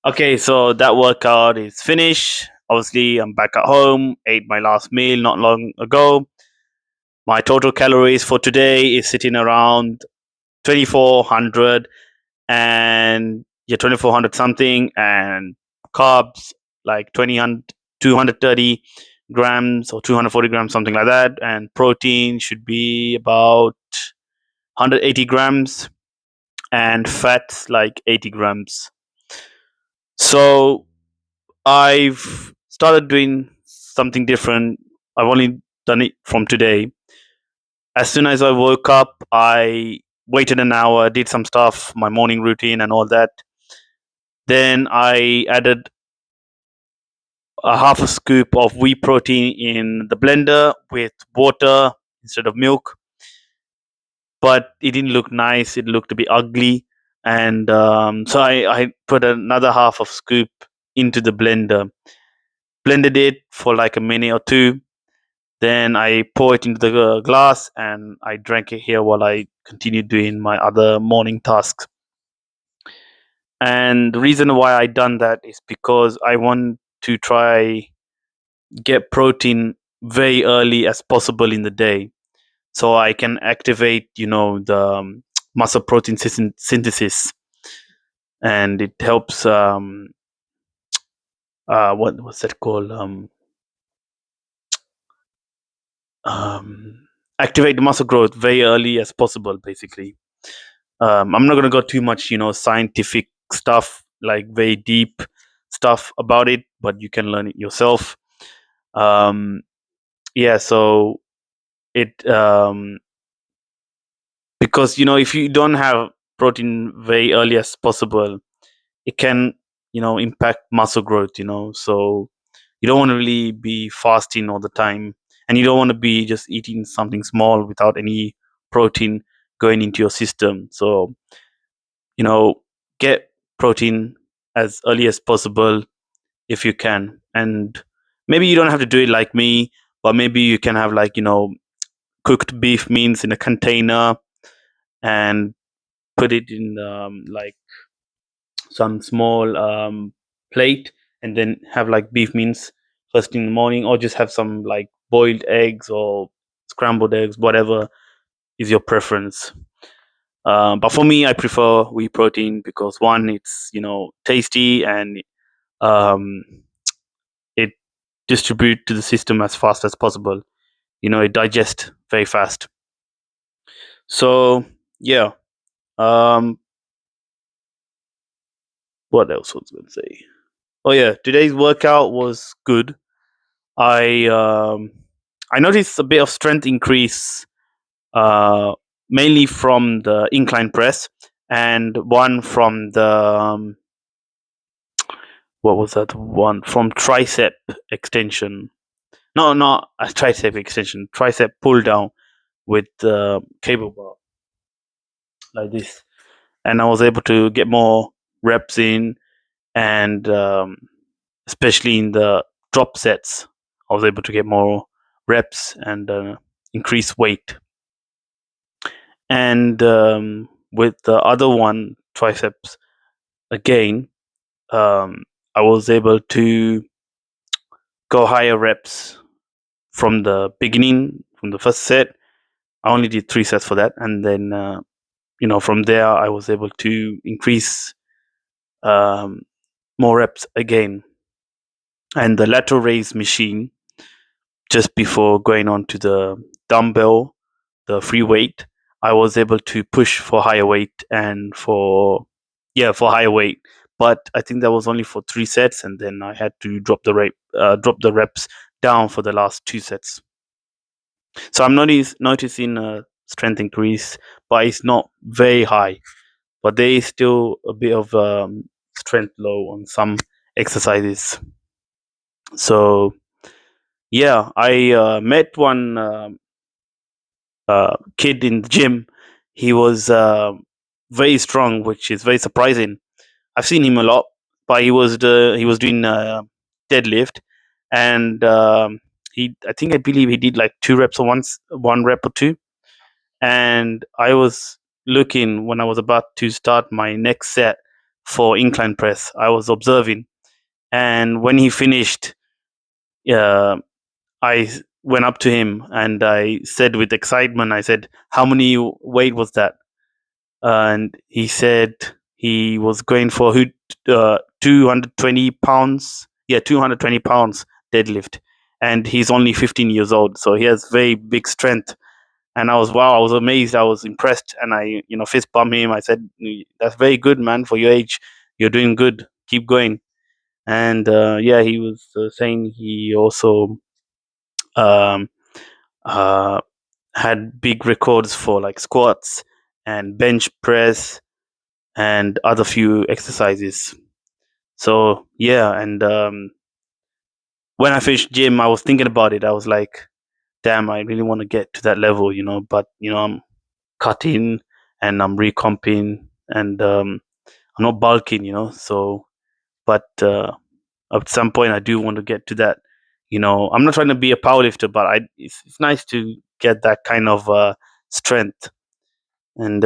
Okay, so that workout is finished. Obviously, I'm back at home, ate my last meal not long ago. My total calories for today is sitting around 2400, and yeah, 2400 something, and carbs like 230 grams or 240 grams, something like that, and protein should be about 180 grams, and fats like 80 grams. So I've started doing something different. I've only done it from today. As soon as I woke up, I waited an hour, did some stuff, my morning routine and all that. Then I added a half a scoop of whey protein in the blender with water instead of milk. But it didn't look nice. It looked a bit ugly. And so I put another half of scoop into the blender, blended it for like a minute or two. Then I pour it into the glass and I drank it here while I continued doing my other morning tasks. And the reason why I done that is because I want to try get protein very early as possible in the day, so I can activate, the muscle protein synthesis, and it helps. What's that called? Um, Activate the muscle growth very early as possible, basically. I'm not going to go too much, scientific stuff, like very deep stuff about it, but you can learn it yourself. Um, yeah, so it because if you don't have protein very early as possible, it can impact muscle growth. So you don't want to really be fasting all the time, and you don't want to be just eating something small without any protein going into your system. So get protein as early as possible if you can. And maybe you don't have to do it like me, but maybe you can have, like, cooked beef means in a container, and put it in like some small plate, and then have like beef means first thing in the morning, or just have some like boiled eggs or scrambled eggs, whatever is your preference. But for me, I prefer whey protein because, one, it's tasty, and um, it distribute to the system as fast as possible. It digests very fast. So yeah. Um, what else was I going to say? Oh yeah, today's workout was good. I um, I noticed a bit of strength increase, uh, mainly from the incline press, and one from the what was that one from tricep extension? No, not a tricep extension. Tricep pull down with the cable bar like this, and I was able to get more reps in, and especially in the drop sets, I was able to get more reps and increase weight. And with the other one, triceps, again, um, I was able to go higher reps from the beginning, from the first set. I only did 3 sets for that, and then from there I was able to increase um, more reps again. And the lateral raise machine, just before going on to the dumbbell, the free weight, I was able to push for higher weight, and for higher weight. But I think that was only for 3 sets, and then I had to drop the reps down for the last 2 sets. So I'm noticing a strength increase, but it's not very high. But there is still a bit of strength low on some exercises. So yeah, I met one kid in the gym. He was very strong, which is very surprising. I've seen him a lot, but he was doing deadlift, and I believe he did like 2 reps or 1 rep or 2, and I was looking when I was about to start my next set for incline press. I was observing, and when he finished, uh, I went up to him and I said with excitement, I said, "How many weight was that?" And he said he was going for 220 pounds. Yeah, 220 pounds deadlift, and he's only 15 years old, so he has very big strength. And I was amazed, I was impressed, and I fist bumped him. I said, "That's very good, man, for your age. You're doing good. Keep going." And yeah, he was saying he also um, uh, had big records for like squats and bench press and other few exercises. So yeah, and when I finished gym, I was thinking about it. I was like, damn, I really want to get to that level, but I'm cutting and I'm recomping, and I'm not bulking, so but at some point I do want to get to that. I'm not trying to be a powerlifter, but it's nice to get that kind of strength, and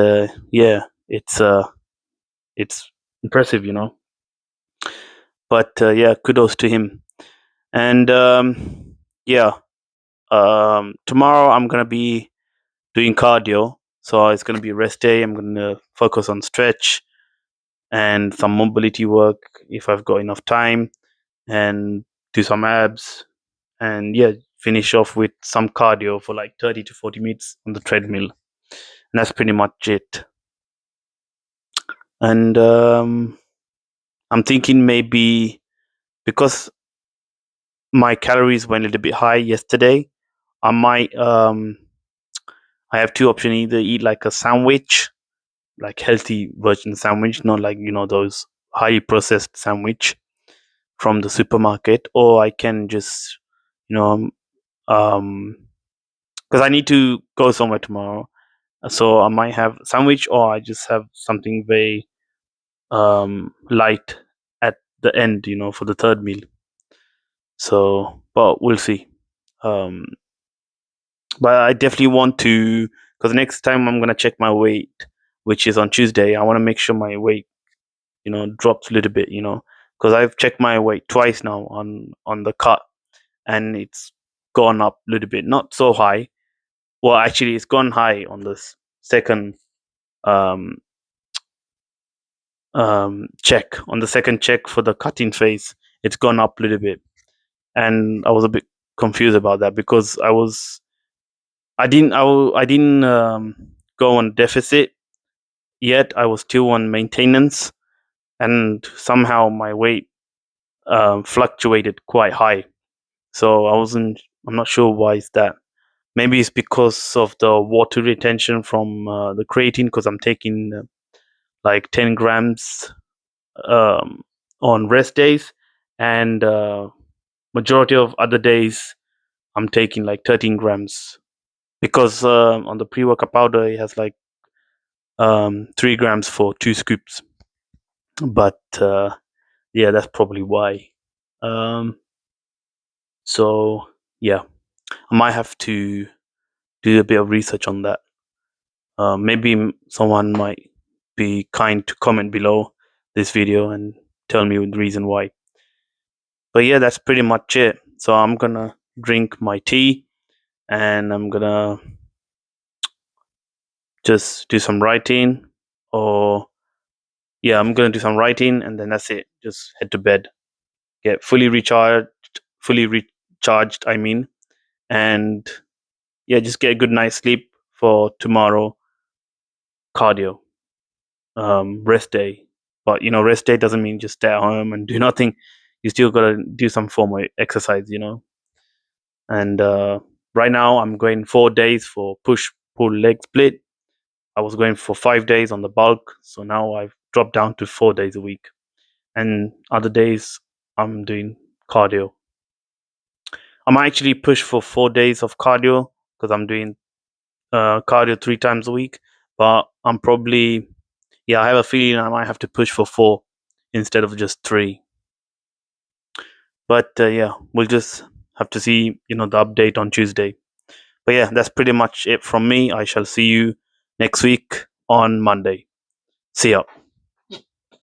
yeah, it's impressive, but yeah, kudos to him. And yeah, tomorrow I'm gonna be doing cardio, so it's gonna be a rest day. I'm gonna focus on stretch and some mobility work if I've got enough time, and do some abs, and yeah, finish off with some cardio for like 30 to 40 minutes on the treadmill. And that's pretty much it. And I'm thinking maybe because my calories went a little bit high yesterday, I might I have two options: either eat like a sandwich, like healthy version sandwich, not like those highly processed sandwich from the supermarket, or I can just you know um because I need to go somewhere tomorrow, so I might have sandwich, or I just have something very light at the end, for the third meal. So, but we'll see. Um, but I definitely want to, because next time I'm gonna check my weight, which is on Tuesday. I want to make sure my weight, drops a little bit, because I've checked my weight twice now on the cut, and it's gone up a little bit, not so high. Well, actually, it's gone high on the second um check. On the second check for the cutting phase, it's gone up a little bit, and I was a bit confused about that because I didn't go on deficit yet. I was still on maintenance, and somehow my weight fluctuated quite high. So I'm not sure why is that. Maybe it's because of the water retention from the creatine, because I'm taking like 10 grams um, on rest days, and majority of other days I'm taking like 13 grams, because on the pre-workout powder it has like 3 grams for 2 scoops. But yeah, that's probably why. Um, so yeah, I might have to do a bit of research on that. Maybe someone might be kind to comment below this video and tell me the reason why. But yeah, that's pretty much it. So I'm gonna drink my tea, and I'm gonna just do some writing, or yeah, I'm gonna do some writing, and then that's it. Just head to bed, get fully recharged. I mean, and yeah, just get a good night's sleep for tomorrow cardio rest day. But rest day doesn't mean just stay at home and do nothing. You still gotta do some form of exercise, And right now I'm going 4 days for push pull leg split. I was going for 5 days on the bulk, so now I've dropped down to 4 days a week. And other days I'm doing cardio. I might actually push for 4 days of cardio because I'm doing cardio 3 times a week. But I'm probably, yeah, I have a feeling I might have to push for 4. instead of just 3. But yeah, we'll just have to see, the update on Tuesday. But yeah, that's pretty much it from me. I shall see you next week on Monday. See ya.